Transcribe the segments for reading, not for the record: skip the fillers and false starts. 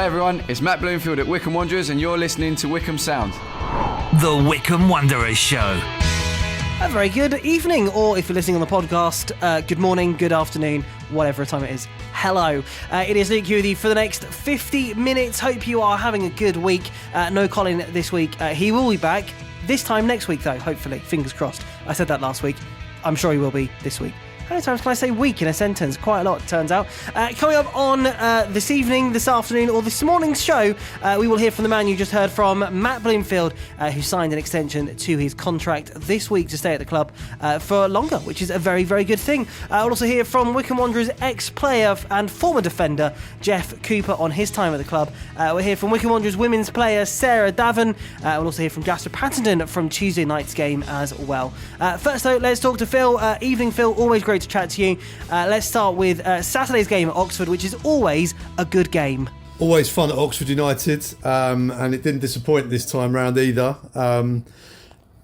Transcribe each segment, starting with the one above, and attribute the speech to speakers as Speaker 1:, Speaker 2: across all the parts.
Speaker 1: Hey everyone, it's Matt Bloomfield at Wycombe Wanderers and you're listening to Wycombe Sound.
Speaker 2: The Wycombe Wanderers Show.
Speaker 3: A very good evening, or if you're listening on the podcast, good morning, good afternoon, whatever time it is. Hello. It is Luke here with you for the next 50 minutes. Hope you are having a good week. No Colin this week. He will be back this time next week, though, hopefully. Fingers crossed. I said that last week. I'm sure he will be this week. How many times can I say week in a sentence? Quite a lot, it turns out. Coming up on this evening, this afternoon, or this morning's show, we will hear from the man you just heard from, Matt Bloomfield, who signed an extension to his contract this week to stay at the club for longer, which is a very, very good thing. We'll also hear from Wycombe Wanderers ex-player and former defender, Geoff Cooper, on his time at the club. We'll hear from Wycombe Wanderers women's player, Sarah Davern. We'll also hear from Jasper Pattenden from Tuesday night's game as well. First, though, let's talk to Phil. Evening, Phil. Always great to chat to you. Let's start with Saturday's game at Oxford, which is always a good game.
Speaker 4: Always fun at Oxford United, and it didn't disappoint this time round either.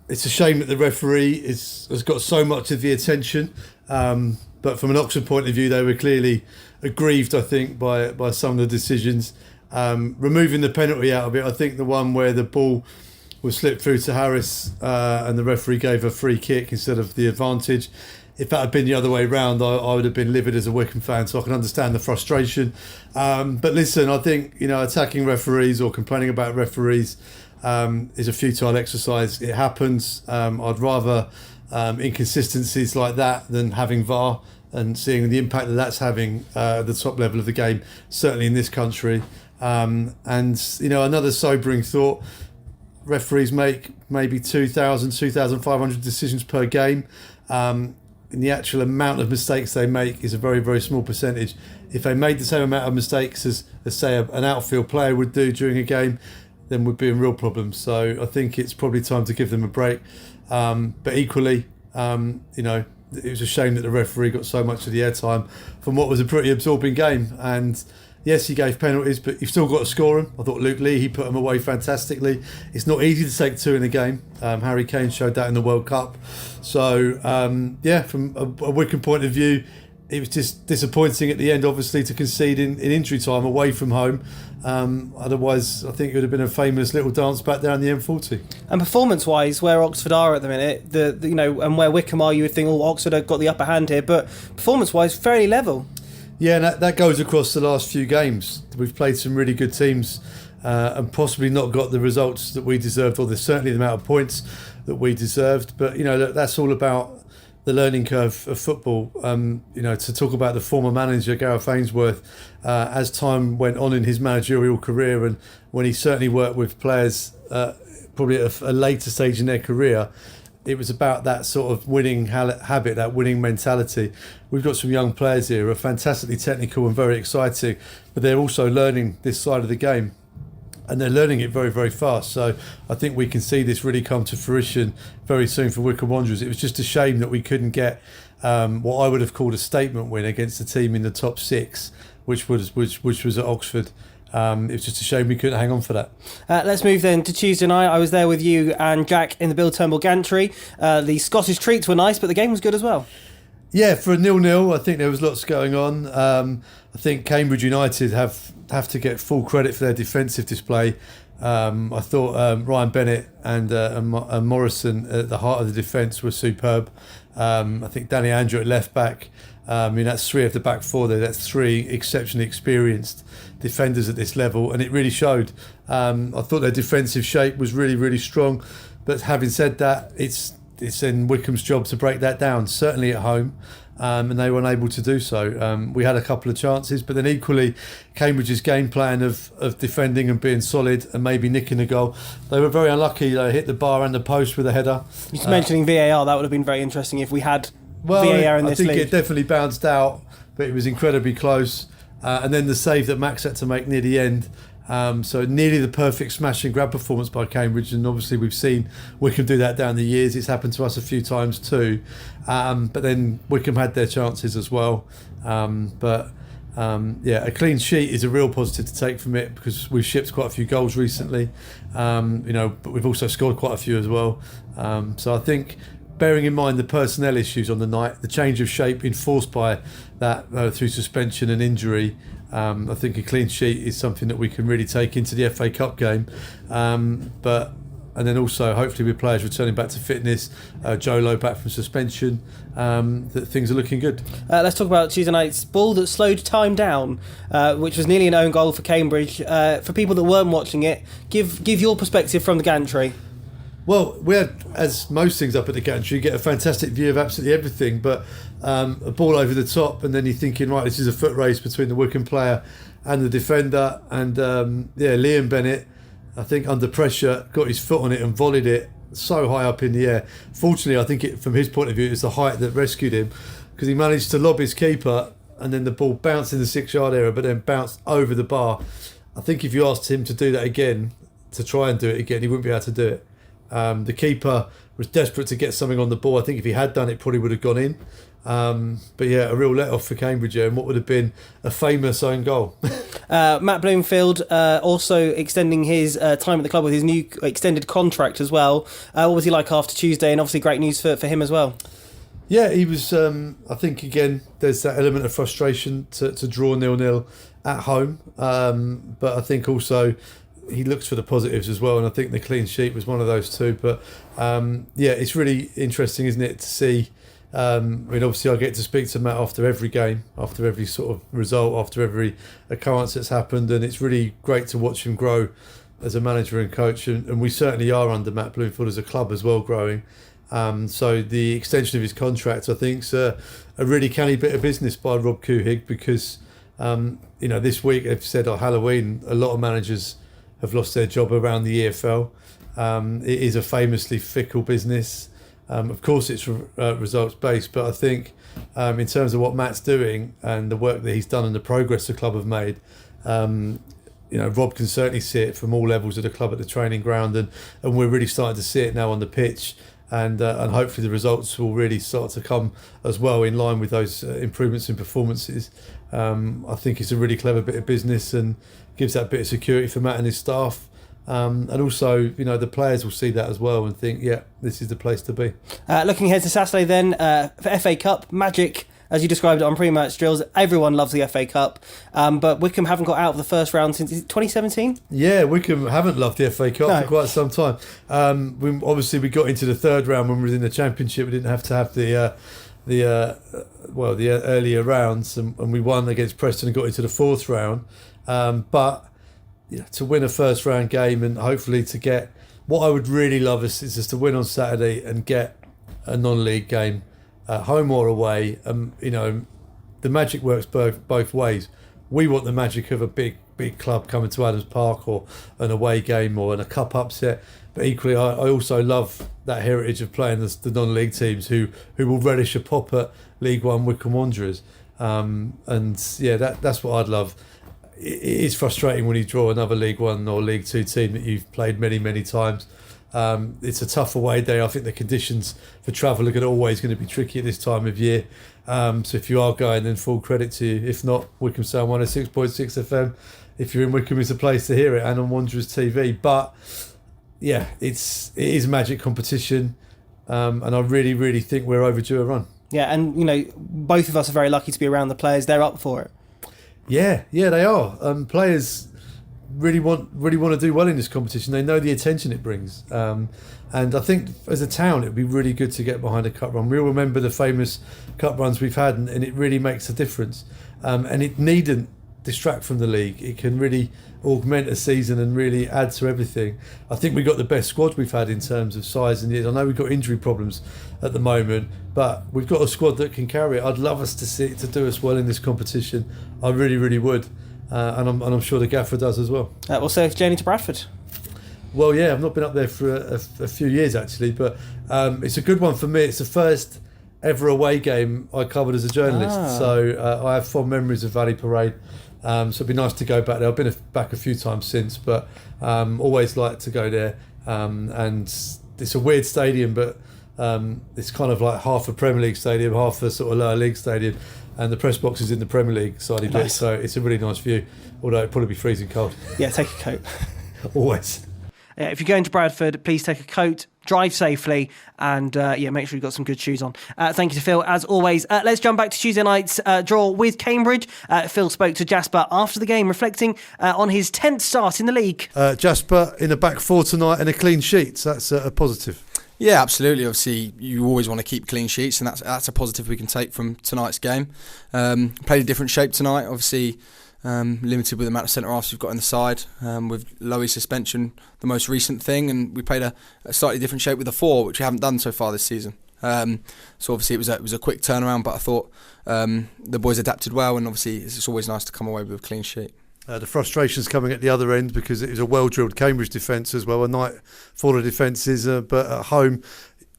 Speaker 4: It's a shame that the referee has got so much of the attention, but from an Oxford point of view, they were clearly aggrieved, I think, by some of the decisions. Removing the penalty out of it, I think the one where the ball was slipped through to Harris and the referee gave a free kick instead of the advantage. If that had been the other way round, I would have been livid as a Wycombe fan, so I can understand the frustration. But listen, I think, attacking referees or complaining about referees is a futile exercise. It happens. I'd rather inconsistencies like that than having VAR and seeing the impact that that's having at the top level of the game, certainly in this country. And another sobering thought, referees make maybe 2,000, 2,500 decisions per game. And the actual amount of mistakes they make is a very, very small percentage. If they made the same amount of mistakes as say, an outfield player would do during a game, then we'd be in real problems. So I think it's probably time to give them a break. But equally, it was a shame that the referee got so much of the airtime from what was a pretty absorbing game. And yes, he gave penalties, but you've still got to score them. I thought Luke Lee, he put them away fantastically. It's not easy to take two in a game. Harry Kane showed that in the World Cup. So, from a Wycombe point of view, it was just disappointing at the end, obviously, to concede in injury time away from home. Otherwise, I think it would have been a famous little dance back down the M40.
Speaker 3: And performance-wise, where Oxford are at the minute, and where Wycombe are, you would think, Oxford have got the upper hand here. But performance-wise, fairly level. Yeah,
Speaker 4: and that goes across the last few games. We've played some really good teams and possibly not got the results that we deserved, or there's certainly the amount of points that we deserved. But, that's all about the learning curve of football. To talk about the former manager, Gareth Ainsworth, as time went on in his managerial career and when he certainly worked with players probably at a later stage in their career, it was about that sort of winning habit, that winning mentality. We've got some young players here who are fantastically technical and very exciting, but they're also learning this side of the game. And they're learning it very, very fast. So I think we can see this really come to fruition very soon for Wycombe Wanderers. It was just a shame that we couldn't get what I would have called a statement win against a team in the top six, which was at Oxford. It was just a shame we couldn't hang on for that.
Speaker 3: Let's move then to Tuesday night. I was there with you and Jack in the Bill Turnbull gantry. The Scottish treats were nice, but the game was good as well.
Speaker 4: Yeah, for a 0-0, I think there was lots going on. I think Cambridge United have to get full credit for their defensive display. I thought Ryan Bennett and Morrison at the heart of the defence were superb. I think Danny Andrew at left back. That's three of the back four there. That's three exceptionally experienced defenders at this level, and it really showed. I thought their defensive shape was really, really strong. But having said that, it's in Wycombe's job to break that down, certainly at home, and they were unable to do so. We had a couple of chances, but then equally, Cambridge's game plan of defending and being solid and maybe nicking a goal, they were very unlucky. They hit the bar and the post with a header.
Speaker 3: Just mentioning VAR, that would have been very interesting if we had VAR in this league.
Speaker 4: I think it definitely bounced out, but it was incredibly close. And then the save that Max had to make near the end. So nearly the perfect smash and grab performance by Cambridge, and obviously we've seen Wycombe do that down the years. It's happened to us a few times too, but then Wycombe had their chances as well. A clean sheet is a real positive to take from it because we've shipped quite a few goals recently, but we've also scored quite a few as well. So I think, bearing in mind the personnel issues on the night, the change of shape enforced by that through suspension and injury, I think a clean sheet is something that we can really take into the FA Cup game. And then also, hopefully, with players returning back to fitness, Jolo back from suspension, that things are looking good.
Speaker 3: Let's talk about Tuesday night's ball that slowed time down, which was nearly an own goal for Cambridge. For people that weren't watching it, give your perspective from the gantry.
Speaker 4: Well, we had, as most things up at the gantry, you get a fantastic view of absolutely everything, but a ball over the top, and then you're thinking, right, this is a foot race between the Wycombe player and the defender, and Liam Bennett, I think under pressure, got his foot on it and volleyed it so high up in the air. Fortunately, I think from his point of view, it was the height that rescued him, because he managed to lob his keeper and then the ball bounced in the 6-yard area, but then bounced over the bar. I think if you asked him to do that again, to try and do it again, he wouldn't be able to do it. The keeper was desperate to get something on the ball. I think if he had done it, probably would have gone in. But yeah, a real let-off for Cambridge and what would have been a famous own goal.
Speaker 3: Matt Bloomfield also extending his time at the club with his new extended contract as well. What was he like after Tuesday? And obviously great news for him as well.
Speaker 4: Yeah, he was, I think, again, there's that element of frustration to draw 0-0 at home. But I think also he looks for the positives as well. And I think the clean sheet was one of those too. But yeah, it's really interesting, isn't it, to see. I mean, obviously I get to speak to Matt after every game, after every sort of result, after every occurrence that's happened, and it's really great to watch him grow as a manager and coach, and we certainly are under Matt Bloomfield as a club as well growing. So the extension of his contract, I think, is a really canny bit of business by Rob Couhig, because this week they've said on Halloween a lot of managers have lost their job around the EFL. It is a famously fickle business. Of course, it's results based, but I think in terms of what Matt's doing and the work that he's done and the progress the club have made, Rob can certainly see it from all levels of the club at the training ground, and we're really starting to see it now on the pitch, and hopefully the results will really start to come as well in line with those improvements in performances. I think it's a really clever bit of business and gives that bit of security for Matt and his staff. And also, the players will see that as well and think, yeah, this is the place to be.
Speaker 3: Looking ahead to Saturday then, for FA Cup, magic, as you described it on pre-match drills. Everyone loves the FA Cup, but Wycombe haven't got out of the first round since 2017?
Speaker 4: Yeah, Wycombe haven't loved the FA Cup for quite some time. We got into the third round when we were in the Championship. We didn't have to have the earlier rounds, and we won against Preston and got into the fourth round. But to win a first round game and hopefully to get, what I would really love is just to win on Saturday and get a non-league game at home or away. The magic works both ways. We want the magic of a big club coming to Adams Park, or an away game, or a cup upset. But equally, I also love that heritage of playing the non-league teams who will relish a pop at League One Wycombe Wanderers. That's what I'd love. It is frustrating when you draw another League One or League Two team that you've played many, many times. It's a tough away day. I think the conditions for travel are always going to be tricky at this time of year. So if you are going, then full credit to you. If not, Wycombe Sound 106.6 FM. If you're in Wycombe, it's a place to hear it, and on Wanderers TV. But yeah, it is magic competition, and I really, really think we're overdue a run.
Speaker 3: Yeah, and both of us are very lucky to be around the players. They're up for it.
Speaker 4: Yeah, they are. Players really want to do well in this competition. They know the attention it brings, and I think as a town, it'd be really good to get behind a cup run. We all remember the famous cup runs we've had, and it really makes a difference. And it needn't distract from the league. It can really augment a season and really add to everything. I think we got the best squad we've had in terms of size and years. I know we've got injury problems at the moment, but we've got a squad that can carry it. I'd love us to do us well in this competition. I really, really would, and I'm sure the gaffer does as well.
Speaker 3: We'll safe journey to Bradford.
Speaker 4: Well, yeah, I've not been up there for a few years actually, but it's a good one for me. It's the first ever away game I covered as a journalist, so I have fond memories of Valley Parade. So it'd be nice to go back there. I've been back a few times since, but always like to go there. And it's a weird stadium, but it's kind of like half a Premier League stadium, half a sort of lower league stadium, and the press box is in the Premier League side of it, so it's a really nice view, although it'd probably be freezing cold.
Speaker 3: Yeah, take a coat.
Speaker 4: Always.
Speaker 3: If you're going to Bradford, please take a coat drive safely, and make sure you've got some good shoes on. Thank you to Phil, as always. Let's jump back to Tuesday night's draw with Cambridge. Phil spoke to Jasper after the game, reflecting on his 10th start in the league.
Speaker 4: Jasper in a back four tonight and a clean sheet, so that's a positive.
Speaker 5: Yeah, absolutely. Obviously, you always want to keep clean sheets, and that's a positive we can take from tonight's game. Played a different shape tonight, obviously. Limited with the amount of centre-halves we've got in the side, with Loe's suspension the most recent thing, and we played a slightly different shape with the 4, which we haven't done so far this season. So obviously it was a quick turnaround, but I thought the boys adapted well, and obviously it's always nice to come away with a clean sheet.
Speaker 4: The frustration's coming at the other end because it was a well-drilled Cambridge defence as well, a night full of defences, but at home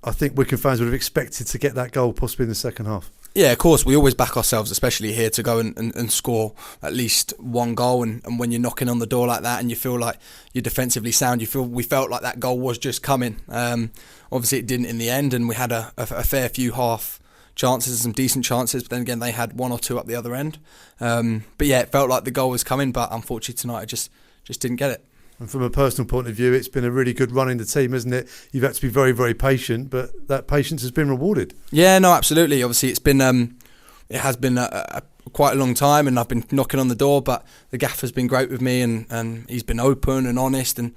Speaker 4: I think Wycombe fans would have expected to get that goal possibly in the second half.
Speaker 5: Yeah, of course, we always back ourselves, especially here, to go and score at least one goal. And when you're knocking on the door like that and you feel like you're defensively sound, we felt like that goal was just coming. Obviously, it didn't in the end, and we had a fair few half chances, some decent chances. But then again, they had one or two up the other end. But yeah, it felt like the goal was coming, but unfortunately tonight I just didn't get it.
Speaker 4: And from a personal point of view, it's been a really good run in the team, isn't it? You've had to be very, very patient, but that patience has been rewarded.
Speaker 5: Yeah, no, absolutely. Obviously, it has been quite a long time, and I've been knocking on the door, but the gaffer's been great with me, and he's been open and honest, and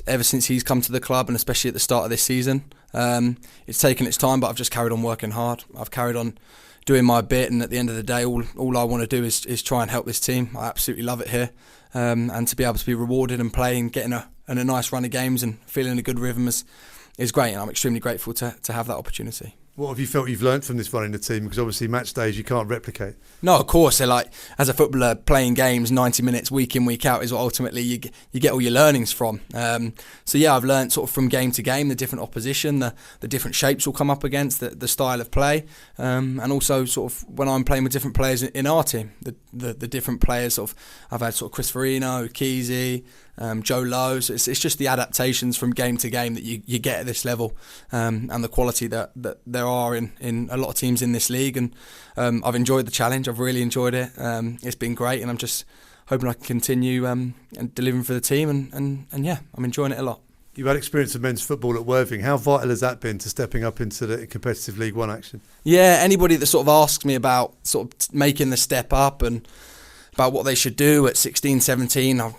Speaker 5: ever since he's come to the club, and especially at the start of this season, it's taken its time, but I've just carried on working hard. I've carried on doing my bit, and at the end of the day, all I want to do is try and help this team. I absolutely love it here. And to be able to be rewarded and play and getting a nice run of games and feeling a good rhythm is great, and I'm extremely grateful to have that opportunity.
Speaker 4: What have you felt you've learnt from this run in the team? Because obviously match days you can't replicate.
Speaker 5: No, of course. They're like, as a footballer, playing games 90 minutes week in, week out is what ultimately you get all your learnings from. So yeah, I've learnt sort of from game to game the different opposition, the different shapes we'll come up against, the style of play, and also sort of when I'm playing with different players in our team, the different players. Sort of, I've had sort of Chris Farino, Kesey, Joe Lowe. So it's just the adaptations from game to game that you get at this level, and the quality that there are in a lot of teams in this league. And I've enjoyed the challenge. I've really enjoyed it. It's been great, and I'm just hoping I can continue and delivering for the team. And yeah, I'm enjoying it a lot.
Speaker 4: You've had experience of men's football at Worthing. How vital has that been to stepping up into the competitive League One action? Yeah,
Speaker 5: anybody that sort of asks me about sort of making the step up and about what they should do at 16, 17, I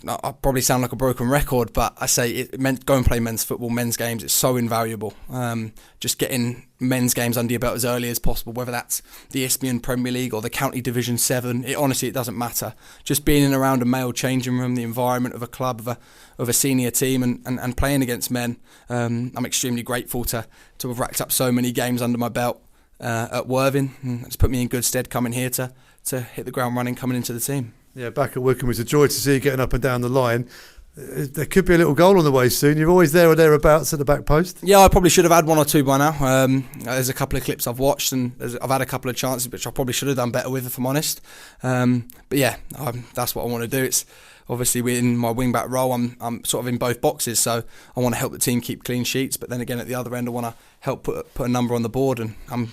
Speaker 5: probably sound like a broken record, but I say go and play men's football, men's games. It's so invaluable. Just getting men's games under your belt as early as possible, whether that's the Isthmian Premier League or the County Division 7, honestly, it doesn't matter. Just being in around a male changing room, the environment of a club, of a senior team and playing against men, I'm extremely grateful to have racked up so many games under my belt at Worthing. It's put me in good stead coming here to hit the ground running coming into the team.
Speaker 4: Yeah, back at Wycombe, it was a joy to see you getting up and down the line. There could be a little goal on the way soon. You're always there or thereabouts at the back post.
Speaker 5: Yeah, I probably should have had one or two by now. There's a couple of clips I've watched, and I've had a couple of chances which I probably should have done better with, if I'm honest. But yeah, that's what I want to do. It's obviously in my wing-back role, I'm sort of in both boxes, so I want to help the team keep clean sheets, but then again at the other end I want to help put a number on the board, and I'm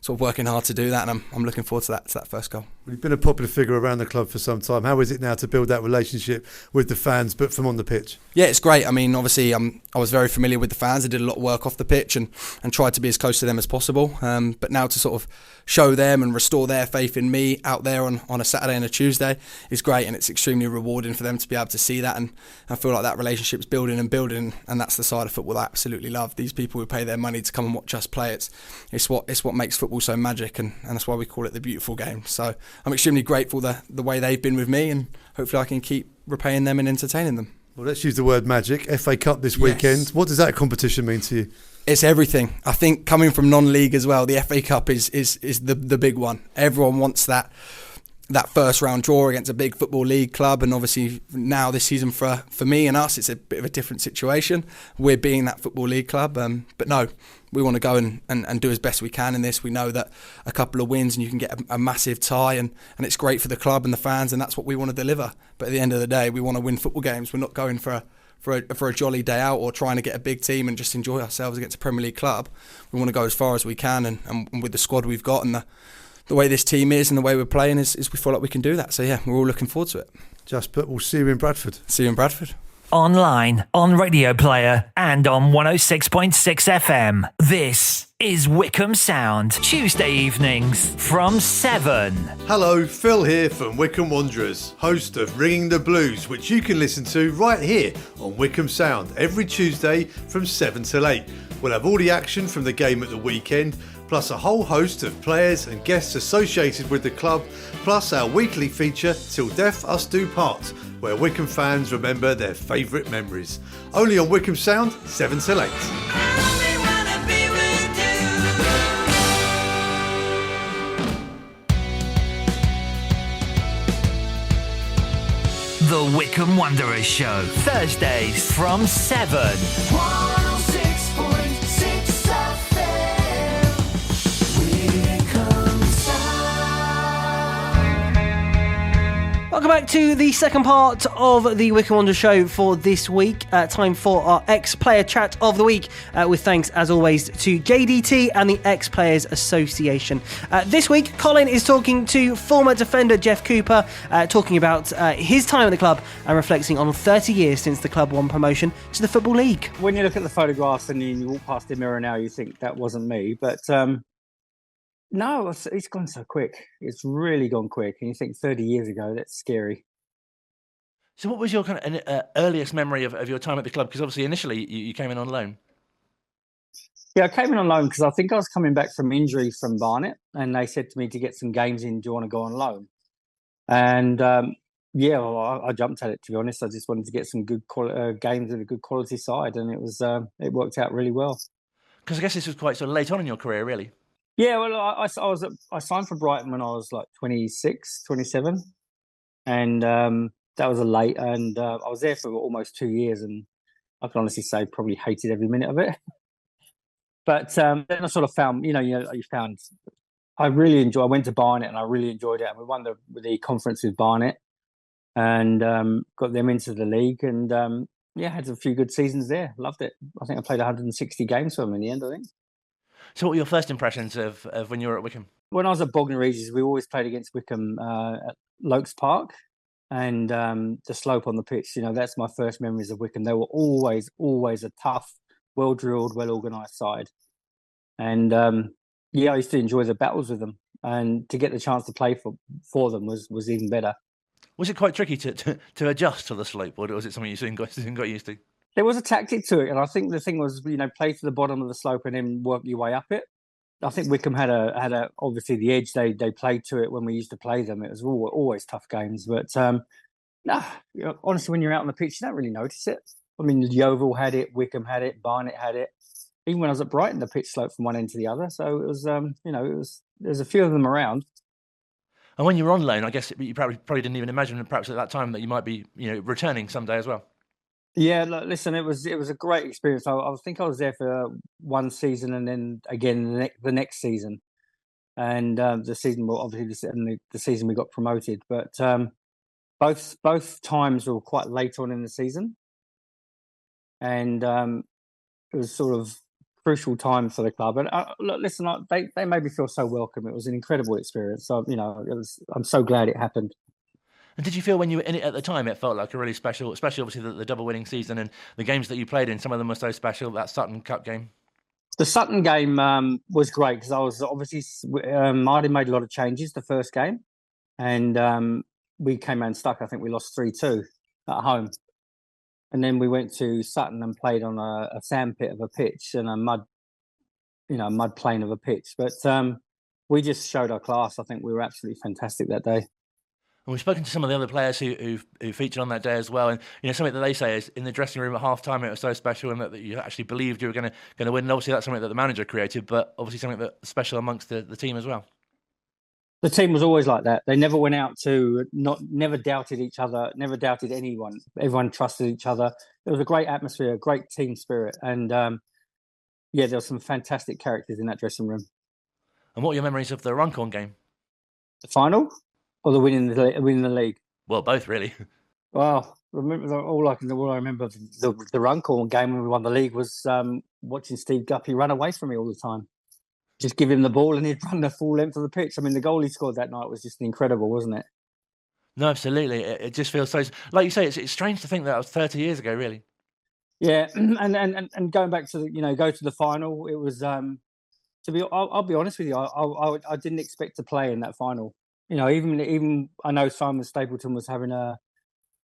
Speaker 5: sort of working hard to do that, and I'm looking forward to that first goal.
Speaker 4: You've been a popular figure around the club for some time. How is it now to build that relationship with the fans, but from on the pitch?
Speaker 5: Yeah, it's great. I mean, obviously, I was very familiar with the fans. I did a lot of work off the pitch and tried to be as close to them as possible. But now to sort of show them and restore their faith in me out there on a Saturday and a Tuesday is great, and it's extremely rewarding for them to be able to see that. And I feel like that relationship's building, and that's the side of football I absolutely love. These people who pay their money to come and watch us play, it's what makes football so magic, and that's why we call it the beautiful game. So I'm extremely grateful the way they've been with me, and hopefully I can keep repaying them and entertaining them. Well,
Speaker 4: let's use the word magic. FA Cup this weekend. What does that competition mean to you?
Speaker 5: It's everything. I think coming from non-league as well, the FA Cup is the big one. Everyone wants that first round draw against a big football league club, and obviously now this season for me and us, it's a bit of a different situation. We're being that football league club, but no, we want to go and do as best we can in this. We know that a couple of wins and you can get a massive tie, and it's great for the club and the fans, and that's what we want to deliver. But at the end of the day, we want to win football games. We're not going for a jolly day out or trying to get a big team and just enjoy ourselves against a Premier League club. We want to go as far as we can, and with the squad we've got and the way this team is and the way we're playing is we feel like we can do that. So yeah, we're all looking forward to it.
Speaker 4: Jasper, we'll see you in Bradford.
Speaker 5: See you in Bradford.
Speaker 2: online, on Radio Player, and on 106.6 FM. This is Wycombe Sound, Tuesday evenings from 7.
Speaker 4: Hello, Phil here from Wycombe Wanderers, host of Ringing the Blues, which you can listen to right here on Wycombe Sound every Tuesday from 7 till 8. We'll have all the action from the game at the weekend, plus a whole host of players and guests associated with the club, plus our weekly feature Till Death Us Do Part, where Wycombe fans remember their favourite memories. Only on Wycombe Sound, 7 till 8.
Speaker 2: The Wycombe Wanderers Show, Thursdays from 7.
Speaker 6: 106.6 FM, Wycombe Sound.
Speaker 3: Welcome back to the second part of the Wycombe Wanderers Show for this week. Time for our ex-player chat of the week, with thanks as always to JDT and the Ex-Players Association. This week, Colin is talking to former defender Geoff Cooper, talking about his time at the club and reflecting on 30 years since the club won promotion to the Football League.
Speaker 7: When you look at the photographs and you walk past the mirror now, you think that wasn't me. But no, it's gone so quick. It's really gone quick. And you think 30 years ago, that's scary.
Speaker 8: So what was your kind of earliest memory of your time at the club? Because obviously initially you came in on loan.
Speaker 7: Yeah, I came in on loan because I think I was coming back from injury from Barnet, and they said to me to get some games in, do you want to go on loan? And I jumped at it, to be honest. I just wanted to get some good games with a good quality side, and it worked out really well.
Speaker 8: Because I guess this was quite sort of late on in your career, really.
Speaker 7: Yeah, well, I signed for Brighton when I was like 26, 27, and that was a late, and I was there for almost 2 years, and I can honestly say probably hated every minute of it. But then I sort of found, I really enjoyed. I went to Barnet and I really enjoyed it, and we won the conference with Barnet, and got them into the league, and had a few good seasons there. Loved it. I think I played 160 games for them in the end, I think.
Speaker 8: So what were your first impressions of when you were at Wycombe?
Speaker 7: When I was at Bognor Regis, we always played against Wycombe at Lokes Park, and the slope on the pitch. That's my first memories of Wycombe. They were always a tough, well-drilled, well-organised side. And I used to enjoy the battles with them, and to get the chance to play for them was even better.
Speaker 8: Was it quite tricky to adjust to the slope, or was it something you soon got used to?
Speaker 7: There was a tactic to it, and I think the thing was, play to the bottom of the slope and then work your way up it. I think Wycombe had a obviously the edge. They played to it when we used to play them. It was always tough games, but honestly, when you're out on the pitch, you don't really notice it. I mean, Yeovil had it, Wycombe had it, Barnet had it. Even when I was at Brighton, the pitch sloped from one end to the other. So it was, there's a few of them around.
Speaker 8: And when you were on loan, I guess you probably didn't even imagine, perhaps at that time, that you might be, returning someday as well. Yeah,
Speaker 7: listen, it was a great experience. I think I was there for one season, and then again the next season, and the season, well, obviously the season we got promoted. But both times were quite late on in the season, and it was sort of crucial time for the club. And listen, they made me feel so welcome. It was an incredible experience. So I'm so glad it happened.
Speaker 8: And did you feel when you were in it at the time, it felt like a really special, especially obviously the double winning season and the games that you played in, some of them were so special, that Sutton Cup game?
Speaker 7: The Sutton game was great because I was obviously, Martin made a lot of changes the first game, and we came out and stuck. I think we lost 3-2 at home. And then we went to Sutton and played on a sandpit of a pitch and a mud plane of a pitch. But we just showed our class. I think we were absolutely fantastic that day.
Speaker 8: And we've spoken to some of the other players who featured on that day as well, and something that they say is in the dressing room at half time it was so special, and that you actually believed you were going to win. And obviously that's something that the manager created, but obviously something that's special amongst the team as well.
Speaker 7: The team was always like that. They never went out never doubted each other, never doubted anyone. Everyone trusted each other. There was a great atmosphere, a great team spirit, and there were some fantastic characters in that dressing room.
Speaker 8: And what are your memories of the Runcorn game?
Speaker 7: The final? Or the winning the league?
Speaker 8: Well, both really.
Speaker 7: Well, all I remember of the Runcorn game when we won the league was watching Steve Guppy run away from me all the time. Just give him the ball and he'd run the full length of the pitch. I mean, the goal he scored that night was just incredible, wasn't it?
Speaker 8: No, absolutely. It just feels so. Like you say, it's strange to think that was 30 years ago, really.
Speaker 7: Yeah, and going back to go to the final, it was to be. I'll be honest with you, I didn't expect to play in that final. Even I know Simon Stapleton was having a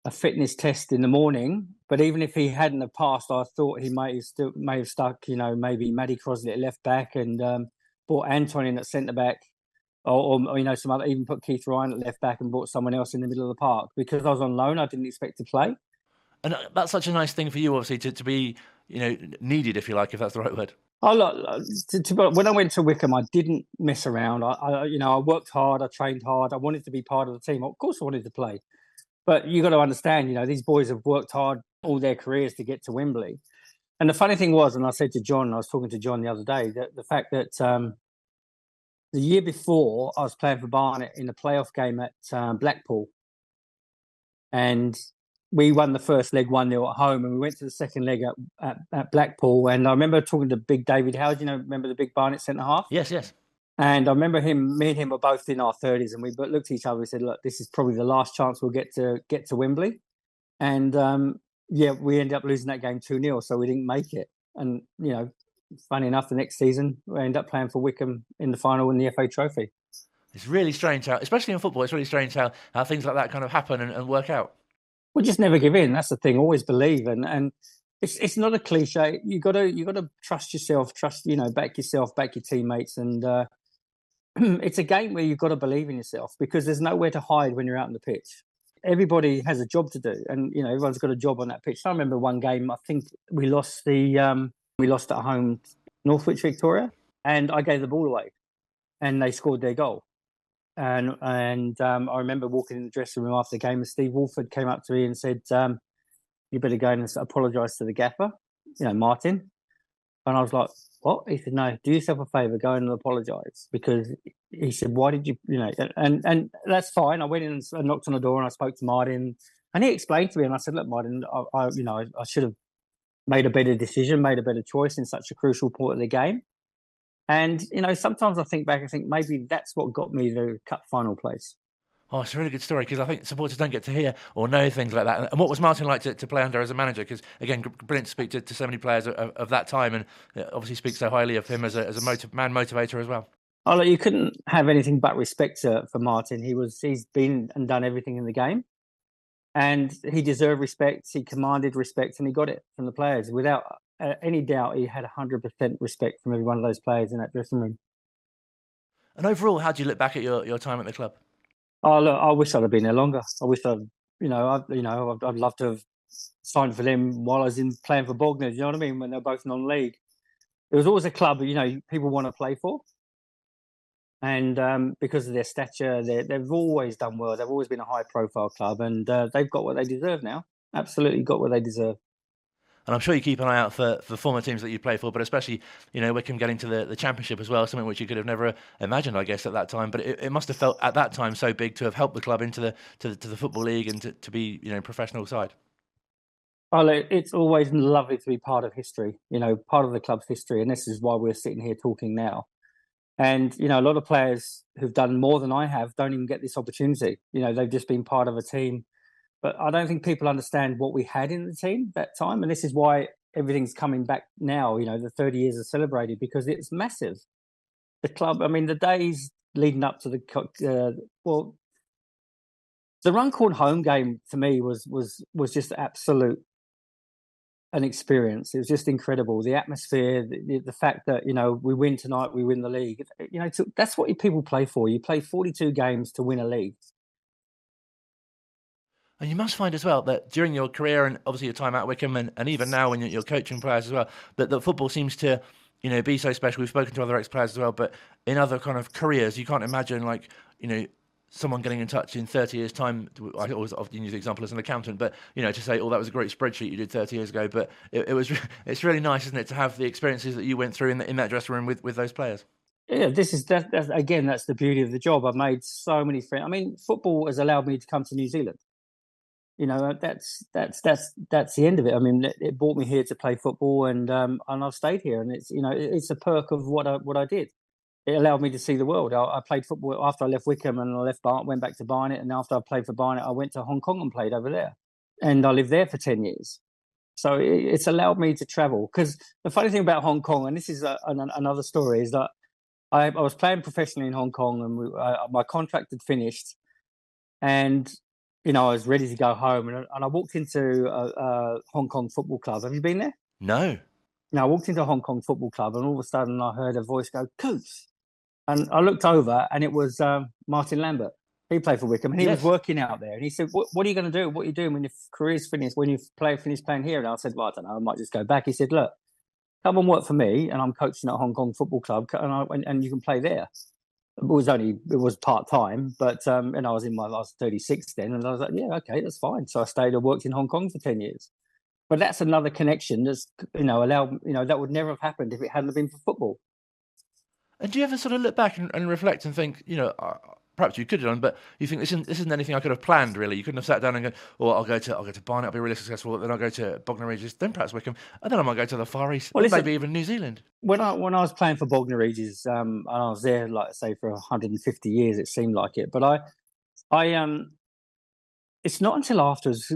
Speaker 7: fitness test in the morning, but even if he hadn't have passed, I thought he may have stuck. Maybe Maddie Crosley at left back and brought Anton in at centre back, or some other, even put Keith Ryan at left back and brought someone else in the middle of the park. Because I was on loan, I didn't expect to play.
Speaker 8: And that's such a nice thing for you, obviously, to be needed, if you like, if that's the right word.
Speaker 7: Oh, look, when I went to Wycombe, I didn't mess around. I worked hard, I trained hard, I wanted to be part of the team. Of course, I wanted to play, but you got to understand, these boys have worked hard all their careers to get to Wembley. And the funny thing was, and I said to John, I was talking to John the other day, that the fact that the year before I was playing for Barnet in a playoff game at Blackpool, and we won the first leg 1-0 at home, and we went to the second leg at Blackpool. And I remember talking to big David Howard, remember the big Barnet centre-half?
Speaker 8: Yes, yes.
Speaker 7: And I remember me and him were both in our 30s, and we looked at each other and said, look, this is probably the last chance we'll get to Wembley. And, we ended up losing that game 2-0, so we didn't make it. And, funny enough, the next season, we ended up playing for Wycombe in the final in the FA Trophy.
Speaker 8: It's really strange how, especially in football, it's really strange how things like that kind of happen and work out.
Speaker 7: Well, just never give in. That's the thing. Always believe, and it's not a cliche. You got to trust yourself. Back yourself, back your teammates, and it's a game where you've got to believe in yourself because there's nowhere to hide when you're out on the pitch. Everybody has a job to do, and everyone's got a job on that pitch. I remember one game. I think we lost at home, Northwich, Victoria, and I gave the ball away, and they scored their goal. And I remember walking in the dressing room after the game, and Steve Wolford came up to me and said, "You better go and apologise to the gaffer, Martin." And I was like, "What?" He said, "No, do yourself a favour, go and apologise." Because he said, "Why did you, And that's fine. I went in and knocked on the door, and I spoke to Martin, and he explained to me, and I said, "Look, Martin, I should have made a better decision, made a better choice in such a crucial point of the game." And, sometimes I think back and think maybe that's what got me the cup final place.
Speaker 8: Oh, it's a really good story because I think supporters don't get to hear or know things like that. And what was Martin like to play under as a manager? Because, again, brilliant to speak to so many players of that time and obviously speak so highly of him as a man motivator as well.
Speaker 7: Oh, look, you couldn't have anything but respect for Martin. He's been and done everything in the game. And he deserved respect, he commanded respect, and he got it from the players. Without any doubt, he had 100% respect from every one of those players in that dressing room.
Speaker 8: And overall, how do you look back at your time at the club?
Speaker 7: Oh, look, I wish I'd have been there longer. I wish I'd love to have signed for them while I was playing for Bognor. You know what I mean? When they're both non-league, it was always a club people want to play for, and because of their stature, they've always done well. They've always been a high-profile club, and they've got what they deserve now. Absolutely got what they deserve.
Speaker 8: And I'm sure you keep an eye out for former teams that you play for, but especially, Wycombe getting to the Championship as well, something which you could have never imagined, I guess, at that time. But it must have felt at that time so big to have helped the club into the Football League and to be, professional side.
Speaker 7: Oh, it's always lovely to be part of history, part of the club's history. And this is why we're sitting here talking now. And, a lot of players who've done more than I have don't even get this opportunity. They've just been part of a team. But I don't think people understand what we had in the team that time. And this is why everything's coming back now. The 30 years are celebrated because it's massive. The club, the days leading up to the Runcorn home game to me was just absolute an experience. It was just incredible. The atmosphere, the fact that, we win tonight, we win the league. That's what people play for. You play 42 games to win a league.
Speaker 8: And you must find as well that during your career and obviously your time at Wycombe and even now when you're coaching players as well, that football seems to, be so special. We've spoken to other ex-players as well, but in other kind of careers, you can't imagine someone getting in touch in 30 years' time. I always often use the example as an accountant, but, to say, oh, that was a great spreadsheet you did 30 years ago. But it's really nice, isn't it, to have the experiences that you went through in that dressing room with those players.
Speaker 7: Yeah, that's the beauty of the job. I've made so many friends. Football has allowed me to come to New Zealand. That's the end of it. It brought me here to play football, and I've stayed here, and it's a perk of what I did. it allowed me to see the world. I played football after I left Wycombe, and I went back to Barnet, and after I played for Barnet, I went to Hong Kong and played over there, and I lived there for 10 years. So it's allowed me to travel. Because the funny thing about Hong Kong, and this is another story, is that I was playing professionally in Hong Kong, and my contract had finished, and I was ready to go home, and I walked into a Hong Kong football club. Have you been there?
Speaker 8: No.
Speaker 7: I walked into a Hong Kong football club, and all of a sudden I heard a voice go, "Coots," and I looked over, and it was Martin Lambert. He played for Wycombe, and he was working out there. And he said, "What are you going to do? What are you doing when your career's finished? When you finish playing here?" And I said, "Well, I don't know. I might just go back." He said, "Look, come and work for me, and I'm coaching at Hong Kong Football Club, and you can play there." It was part time, but and I was 36 then, and I was like, "Yeah, okay, that's fine." So I stayed and worked in Hong Kong for 10 years. But that's another connection that's allowed that would never have happened if it hadn't been for football.
Speaker 8: And do you ever sort of look back and reflect and think, perhaps you could have done, but you think this isn't anything I could have planned, really? You couldn't have sat down and go, "Oh, I'll go to Barnet, I'll be really successful, then I'll go to Bognor Regis, then perhaps Wycombe, and then I might go to the Far East, maybe even New Zealand."
Speaker 7: When I was playing for Bognor Regis, and I was there, like I say, for 150 years, it seemed like it. But it's not until afterwards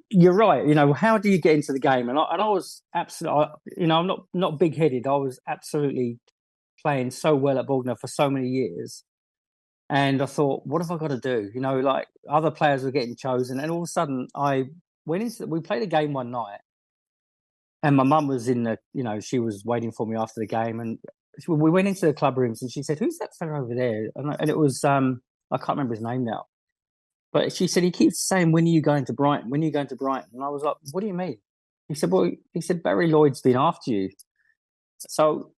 Speaker 7: you're right. How do you get into the game? And I was absolutely, I'm not big headed. I was absolutely playing so well at Bognor for so many years, and I thought, what have I got to do? Like other players were getting chosen, and all of a sudden I went into. We played a game one night, and my mum was she was waiting for me after the game, and we went into the club rooms, and she said, "Who's that fella over there?" And it was I can't remember his name now. But she said, "He keeps saying, when are you going to Brighton? When are you going to Brighton?" And I was like, "What do you mean?" He said, "Barry Lloyd's been after you." So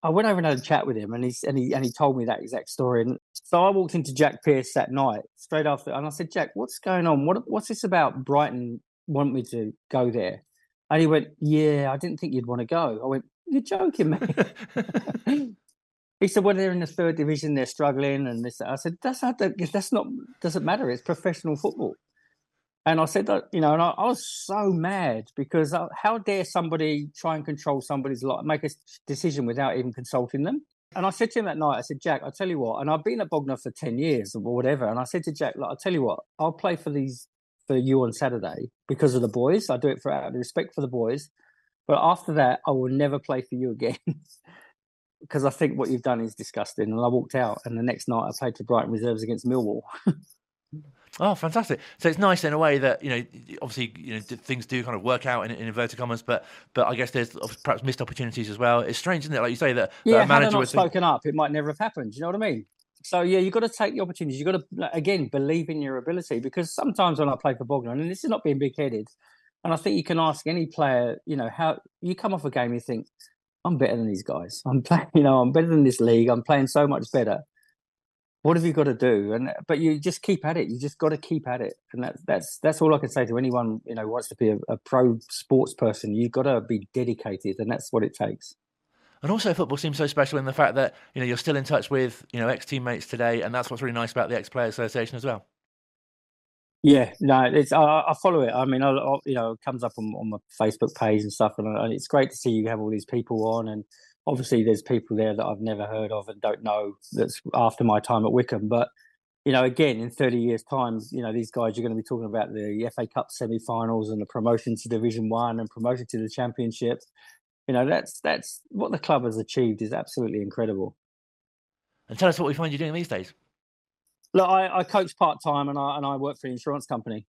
Speaker 7: I went over and had a chat with him, and he told me that exact story. And so I walked into Jack Pearce that night, straight after, and I said, "Jack, what's going on? What's this about Brighton want me to go there?" And he went, "Yeah, I didn't think you'd want to go." I went, "You're joking, mate." He said, "Well, they're in the third division, they're struggling," and this. I said, "That's not doesn't matter. It's professional football." And I said that, and I was so mad because how dare somebody try and control somebody's life, make a decision without even consulting them? And I said to him that night, I said, "Jack, I'll tell you what," and I've been at Bognor for 10 years or whatever, and I said to Jack, "Look, I'll tell you what, I'll play for you on Saturday because of the boys. I do it out of respect for the boys. But after that, I will never play for you again." Because I think what you've done is disgusting. And I walked out, and the next night I played for Brighton Reserves against Millwall.
Speaker 8: Oh, fantastic! So it's nice in a way that obviously things do kind of work out in inverted commas, but I guess there's perhaps missed opportunities as well. It's strange, isn't it? Like you say that a manager
Speaker 7: had I not
Speaker 8: would
Speaker 7: spoken up, it might never have happened. Do you know what I mean? So yeah, you've got to take the opportunities. You've got to again believe in your ability, because sometimes when I play for Bognor, and this is not being big-headed, and I think you can ask any player, how you come off a game, you think, "I'm better than these guys. I'm playing, I'm better than this league. I'm playing so much better. What have you got to do?" But you just keep at it. You just got to keep at it, and that's all I can say to anyone who wants to be a pro sports person. You've got to be dedicated, and that's what it takes.
Speaker 8: And also, football seems so special in the fact that you're still in touch with ex teammates today, and that's what's really nice about the Ex Players Association as well.
Speaker 7: Yeah, no, it's I follow it. I mean, it comes up on my Facebook page and stuff, and it's great to see you have all these people on. And obviously, there's people there that I've never heard of and don't know. That's after my time at Wycombe, but again, in 30 years' time, these guys are going to be talking about the FA Cup semi-finals and the promotion to Division 1 and promotion to the Championship. That's what the club has achieved is absolutely incredible.
Speaker 8: And tell us what we find you doing these days.
Speaker 7: Look, I coach part-time and I work for an insurance company.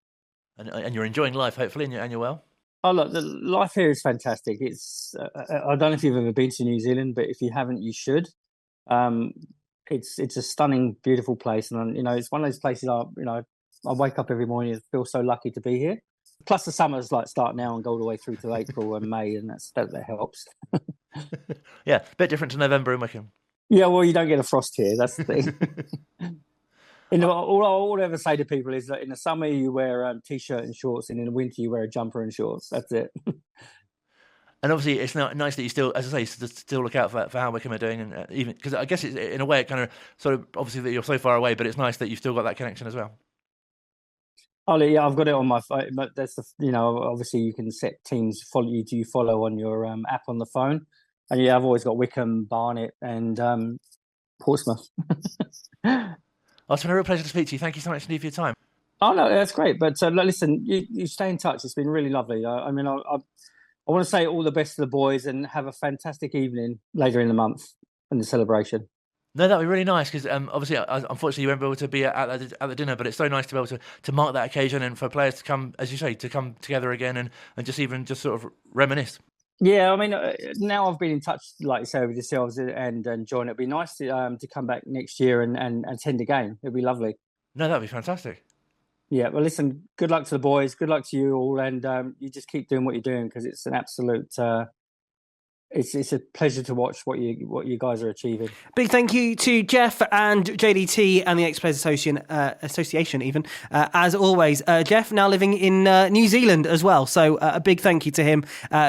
Speaker 8: And you're enjoying life, hopefully, and you're well?
Speaker 7: Oh, look, the life here is fantastic. It's I don't know if you've ever been to New Zealand, but if you haven't, you should. It's a stunning, beautiful place. And, it's one of those places I wake up every morning and feel so lucky to be here. Plus the summers start now and go all the way through to April and May, and that helps.
Speaker 8: Yeah, a bit different to November in Wycombe.
Speaker 7: Yeah, well, you don't get a frost here. That's the thing. All I ever say to people is that in the summer you wear a t-shirt and shorts, and in the winter you wear a jumper and shorts. That's it.
Speaker 8: And obviously, it's nice that you still, as I say, still look out for how Wycombe are doing, and even because I guess in a way it kind of sort of obviously that you're so far away, but it's nice that you've still got that connection as well.
Speaker 7: Oh yeah, I've got it on my phone. But that's obviously you can set teams follow you. Do you follow on your app on the phone? And yeah, I've always got Wycombe, Barnet, and Portsmouth.
Speaker 8: Oh, it's been a real pleasure to speak to you. Thank you so much, Steve, for your time.
Speaker 7: Oh no, that's great. But listen, you stay in touch. It's been really lovely. I mean, I want to say all the best to the boys and have a fantastic evening later in the month in the celebration.
Speaker 8: No, that'd be really nice because obviously, unfortunately, you won't be able to be at the dinner, but it's so nice to be able to mark that occasion and for players to come, as you say, to come together again and just sort of reminisce.
Speaker 7: Yeah, I mean, now I've been in touch, like you say, with yourselves and John. It'd be nice to come back next year and attend a game. It'd be lovely.
Speaker 8: No, that'd be fantastic.
Speaker 7: Yeah, well, listen, good luck to the boys. Good luck to you all. And you just keep doing what you're doing because it's an absolute... It's a pleasure to watch what you guys are achieving.
Speaker 3: Big thank you to Geoff and JDT and the Ex-Players Association even. As always, Geoff now living in New Zealand as well. So a big thank you to him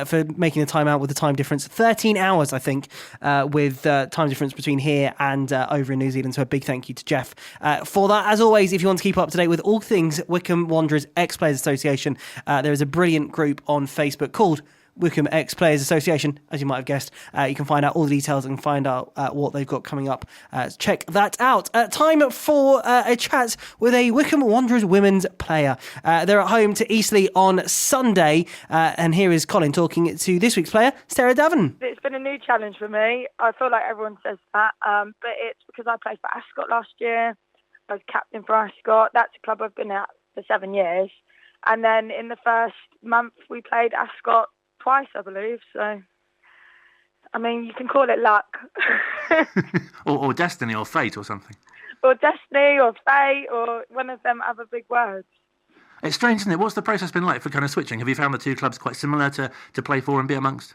Speaker 3: for making the time out with the time difference. 13 hours, I think, with time difference between here and over in New Zealand. So a big thank you to Geoff for that. As always, if you want to keep up to date with all things Wycombe Wanderers Ex-Players Association, there is a brilliant group on Facebook called Wycombe Ex-Players Association, as you might have guessed. You can find out all the details and find out what they've got coming up. Check that out. Time for a chat with a Wycombe Wanderers Women's player. They're at home to Eastleigh on Sunday, and here is Colin talking to this week's player, Sarah Davern.
Speaker 9: It's been a new challenge for me. I feel like everyone says that, but it's because I played for Ascot last year. I was captain for Ascot. That's a club I've been at for 7 years. And then in the first month, we played Ascot twice, I believe. So, I mean, you can call it luck.
Speaker 8: or destiny or fate or something.
Speaker 9: Or destiny or fate or one of them other big words.
Speaker 8: It's strange, isn't it? What's the process been like for kind of switching? Have you found the two clubs quite similar to play for and be amongst?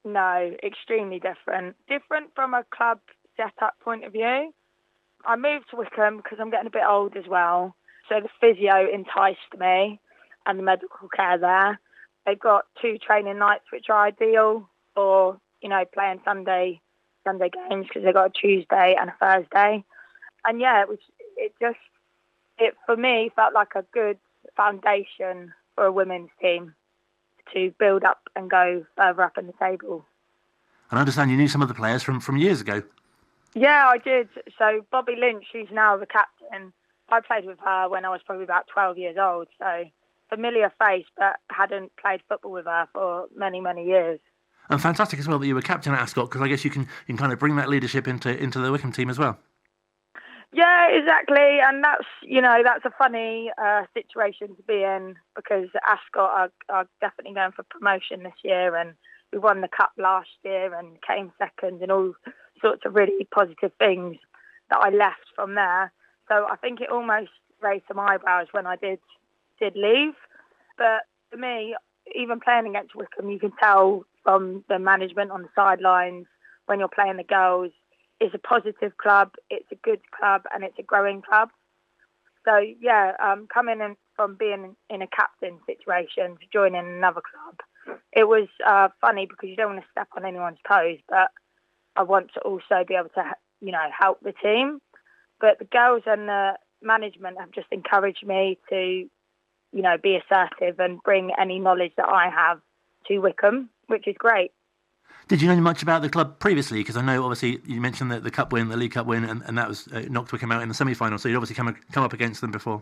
Speaker 9: No, extremely different. Different from a club set-up point of view. I moved to Wycombe because I'm getting a bit old as well. So the physio enticed me and the medical care there. They've got 2 training nights which are ideal for, playing Sunday games because they've got a Tuesday and a Thursday. And yeah, it for me felt like a good foundation for a women's team to build up and go further up in the table.
Speaker 8: And I understand you knew some of the players from years ago.
Speaker 9: Yeah, I did. So Bobby Lynch, she's now the captain. I played with her when I was probably about 12 years old. So familiar face, but hadn't played football with her for many, many years.
Speaker 8: And fantastic as well that you were captain at Ascot, because I guess you can kind of bring that leadership into the Wycombe team as well.
Speaker 9: Yeah, exactly. And that's a funny situation to be in because Ascot are definitely going for promotion this year, and we won the cup last year and came second and all sorts of really positive things that I left from there. So I think it almost raised some eyebrows when I did leave. But for me, even playing against Wycombe, you can tell from the management on the sidelines when you're playing the girls, it's a positive club, it's a good club, and it's a growing club. So yeah, coming in from being in a captain situation to joining another club, it was funny because you don't want to step on anyone's toes, but I want to also be able to, help the team. But the girls and the management have just encouraged me to be assertive and bring any knowledge that I have to Wycombe, which is great.
Speaker 8: Did you know much about the club previously? Because I know, obviously, you mentioned the Cup win, the League Cup win, and that was knocked Wycombe out in the semi-final, so you'd obviously come up against them before.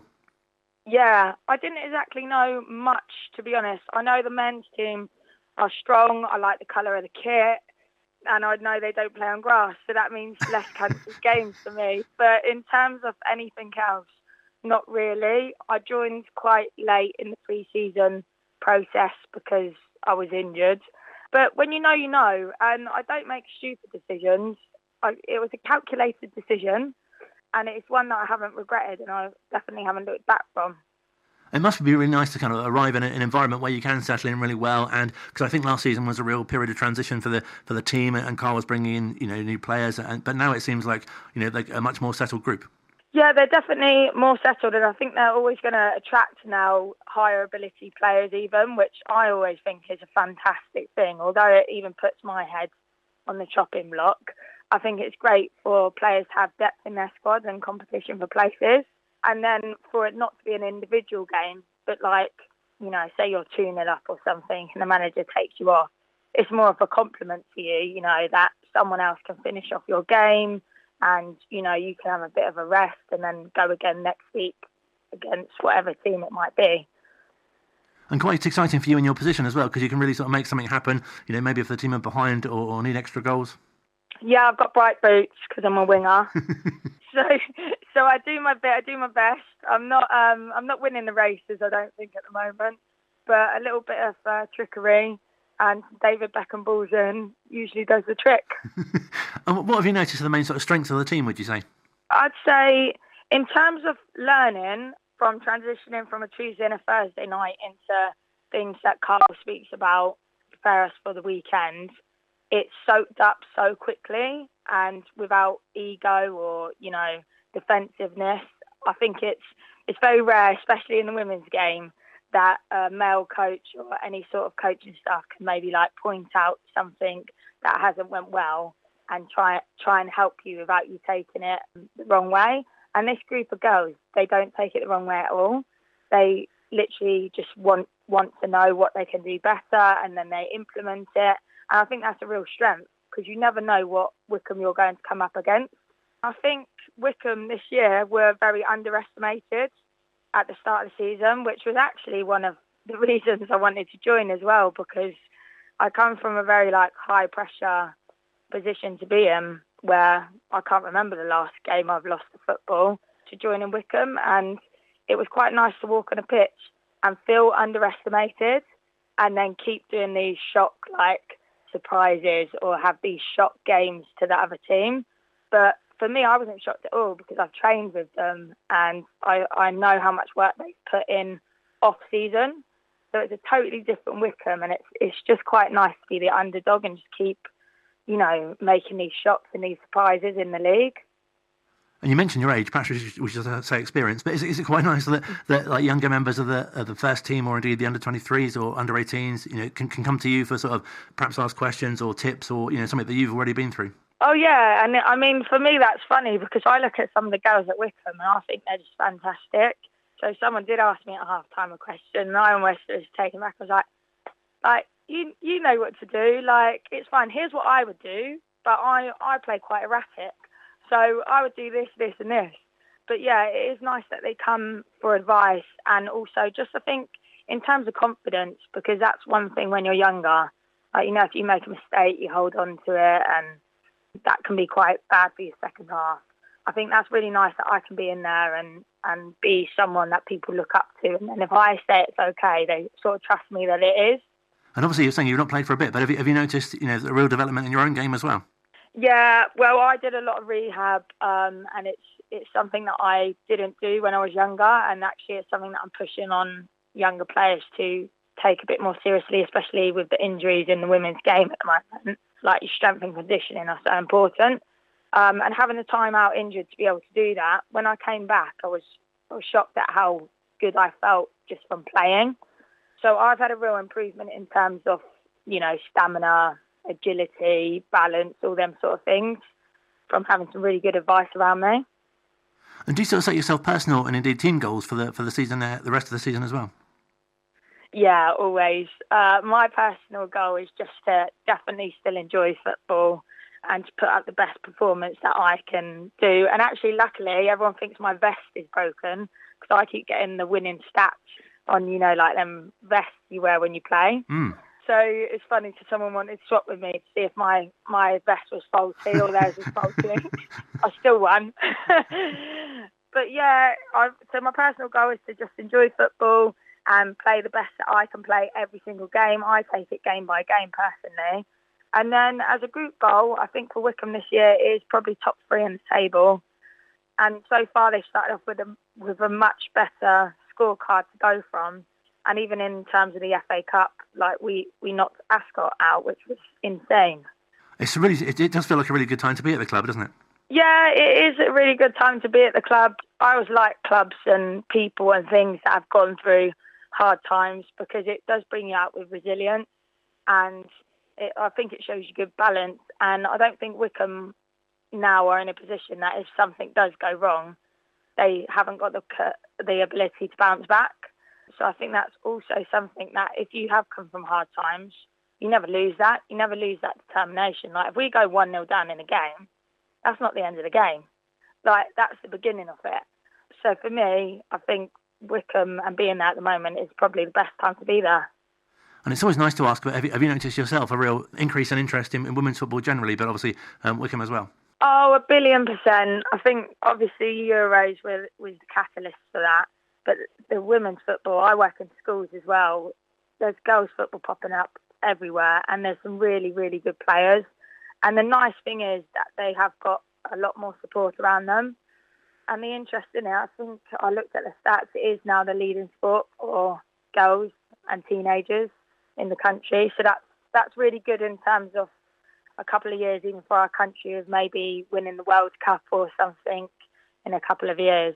Speaker 9: Yeah, I didn't exactly know much, to be honest. I know the men's team are strong, I like the colour of the kit, and I know they don't play on grass, so that means less cancelled games for me. But in terms of anything else, not really. I joined quite late in the pre-season process because I was injured. But when you know, and I don't make stupid decisions. It was a calculated decision, and it's one that I haven't regretted, and I definitely haven't looked back from.
Speaker 8: It must be really nice to kind of arrive in an environment where you can settle in really well, and because I think last season was a real period of transition for the team, and Carl was bringing in new players, but now it seems like like a much more settled group.
Speaker 9: Yeah, they're definitely more settled, and I think they're always going to attract now higher ability players even, which I always think is a fantastic thing. Although it even puts my head on the chopping block, I think it's great for players to have depth in their squad and competition for places. And then for it not to be an individual game, but say you're 2-0 up or something and the manager takes you off, it's more of a compliment to you, you know, that someone else can finish off your game and, you know, you can have a bit of a rest and then go again next week against whatever team it might be.
Speaker 8: And quite exciting for you in your position as well, because you can really sort of make something happen, you know, maybe if the team are behind or need extra goals.
Speaker 9: Yeah, I've got bright boots because I'm a winger. So I do my bit, I do my best. I'm not winning the races, I don't think, at the moment, but a little bit of trickery and David Beckham balls in usually does the trick.
Speaker 8: And what have you noticed are the main sort of strengths of the team, would you say?
Speaker 9: I'd say in terms of learning, from transitioning from a Tuesday and a Thursday night into things that Carl speaks about, prepare us for the weekend, it's soaked up so quickly and without ego or, you know, defensiveness. I think it's very rare, especially in the women's game, that a male coach or any sort of coaching staff can maybe like point out something that hasn't went well and try and help you without you taking it the wrong way. And this group of girls, they don't take it the wrong way at all. They literally just want to know what they can do better, and then they implement it. And I think that's a real strength, because you never know what Wycombe you're going to come up against. I think Wycombe this year were very underestimated at the start of the season, which was actually one of the reasons I wanted to join as well, because I come from a very like high pressure position to be in, where I can't remember the last game I've lost to football, to join in Wycombe, and it was quite nice to walk on a pitch and feel underestimated and then keep doing these shock like surprises or have these shock games to the other team. But for me, I wasn't shocked at all, because I've trained with them and I know how much work they've put in off season. So it's a totally different Wycombe, and it's just quite nice to be the underdog and just keep, you know, making these shocks and these surprises in the league.
Speaker 8: And you mentioned your age, perhaps we should say experience, but is it quite nice that like younger members of the first team, or indeed the under-23s or under-18s, you know, can come to you for sort of perhaps ask questions or tips, or, you know, something that you've already been through?
Speaker 9: Oh yeah, and I mean, for me that's funny, because I look at some of the girls at Wycombe and I think they're just fantastic. So someone did ask me at half-time a question, and I almost was taken back. I was like, you know what to do. Like, it's fine. Here's what I would do, but I play quite erratic. So I would do this, and this. But yeah, it is nice that they come for advice, and also just, I think, in terms of confidence, because that's one thing when you're younger. Like, you know, if you make a mistake, you hold on to it, and that can be quite bad for your second half. I think that's really nice that I can be in there and be someone that people look up to. And then if I say it's okay, they sort of trust me that it is.
Speaker 8: And obviously you're saying you've not played for a bit, but have you noticed, you know, a real development in your own game as well?
Speaker 9: Yeah, well, I did a lot of rehab, and it's something that I didn't do when I was younger, and actually it's something that I'm pushing on younger players to take a bit more seriously, especially with the injuries in the women's game at the moment. Like, your strength and conditioning are so important, and having the time out injured to be able to do that. When I came back, I was shocked at how good I felt just from playing. So I've had a real improvement in terms of, you know, stamina, agility, balance, all them sort of things, from having some really good advice around me.
Speaker 8: And do you sort of set yourself personal and indeed team goals for the season, the rest of the season as well?
Speaker 9: Yeah, always. My personal goal is just to definitely still enjoy football and to put up the best performance that I can do. And actually, luckily, everyone thinks my vest is broken, because I keep getting the winning stats on, you know, like them vests you wear when you play. So it's funny, because someone wanted to swap with me to see if my vest was faulty or theirs was faulty. I still won. But yeah, so my personal goal is to just enjoy football and play the best that I can play every single game. I take it game by game personally. And then as a group goal, I think for Wycombe this year is probably top 3 in the table. And so far they've started off with a much better scorecard to go from. And even in terms of the FA Cup, like we knocked Ascot out, which was insane.
Speaker 8: It does feel like a really good time to be at the club, doesn't it?
Speaker 9: Yeah, it is a really good time to be at the club. I always like clubs and people and things that have gone through hard times, because it does bring you out with resilience, and I think it shows you good balance. And I don't think Wycombe now are in a position that if something does go wrong, they haven't got the ability to bounce back. So I think that's also something that if you have come from hard times, you never lose that. You never lose that determination. Like, if we go 1-0 down in a game, that's not the end of the game. Like, that's the beginning of it. So for me, I think Wycombe and being there at the moment is probably the best time to be there.
Speaker 8: And it's always nice to ask, but have you noticed yourself a real increase in interest in women's football generally, but obviously Wycombe as well?
Speaker 9: Oh, 1,000,000,000%. I think obviously Euros was the catalyst for that. But the women's football, I work in schools as well. There's girls' football popping up everywhere, and there's some really, really good players. And the nice thing is that they have got a lot more support around them. And the interest in it, I think I looked at the stats, it is now the leading sport for girls and teenagers in the country. So that's really good in terms of a couple of years, even for our country, of maybe winning the World Cup or something in a couple of years.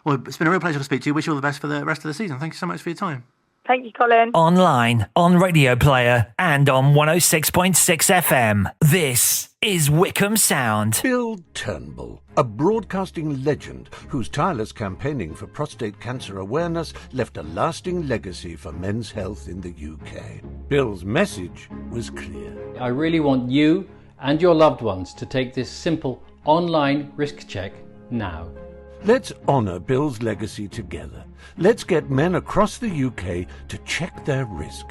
Speaker 8: Well, it's been a real pleasure to speak to you. Wish you all the best for the rest of the season. Thank you so much for your time.
Speaker 9: Thank you, Colin.
Speaker 2: Online, on Radio Player, and on 106.6 FM. This is Wycombe Sound.
Speaker 10: Bill Turnbull, a broadcasting legend whose tireless campaigning for prostate cancer awareness left a lasting legacy for men's health in the UK. Bill's message was clear.
Speaker 11: I really want you and your loved ones to take this simple online risk check now.
Speaker 10: Let's honour Bill's legacy together. Let's get men across the UK to check their risk.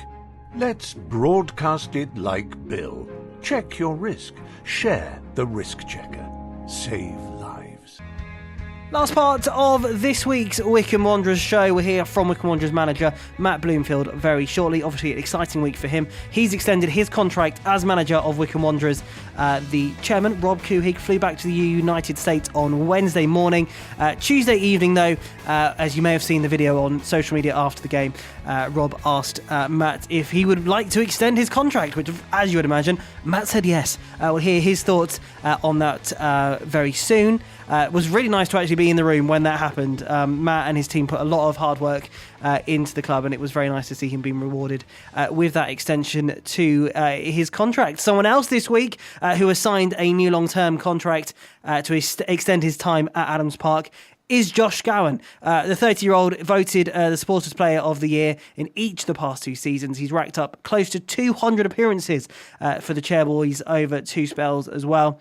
Speaker 10: Let's broadcast it like Bill. Check your risk. Share the risk checker. Save lives.
Speaker 3: Last part of this week's Wycombe Wanderers show. We're here from Wycombe Wanderers manager Matt Bloomfield very shortly. Obviously an exciting week for him. He's extended his contract as manager of Wycombe Wanderers. The chairman, Rob Couhig, flew back to the United States on Wednesday morning. Tuesday evening, though, as you may have seen the video on social media after the game, Rob asked Matt if he would like to extend his contract, which, as you would imagine, Matt said yes. We'll hear his thoughts on that very soon. It was really nice to actually be in the room when that happened. Matt and his team put a lot of hard work into the club, and it was very nice to see him being rewarded with that extension to his contract. Someone else this week who has signed a new long-term contract to extend his time at Adams Park is Josh Gowan. The 30-year-old voted the Supporters Player of the Year in each of the past two seasons. He's racked up close to 200 appearances for the Chairboys over two spells as well,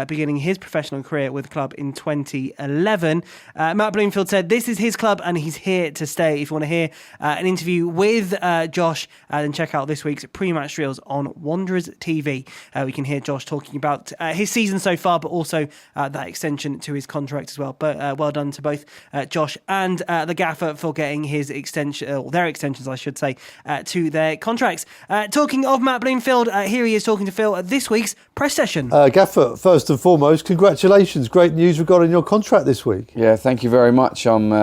Speaker 3: beginning his professional career with the club in 2011. Matt Bloomfield said this is his club and he's here to stay. If you want to hear an interview with Josh, then check out this week's pre-match drills on Wanderers TV. We can hear Josh talking about his season so far, but also that extension to his contract as well. But well done to both Josh and the gaffer for getting his extension, or their extensions, I should say, to their contracts. Talking of Matt Bloomfield, here he is talking to Phil at this week's press session.
Speaker 4: Gaffer, first and foremost, congratulations. Great news regarding your contract this week.
Speaker 1: Yeah, thank you very much. I'm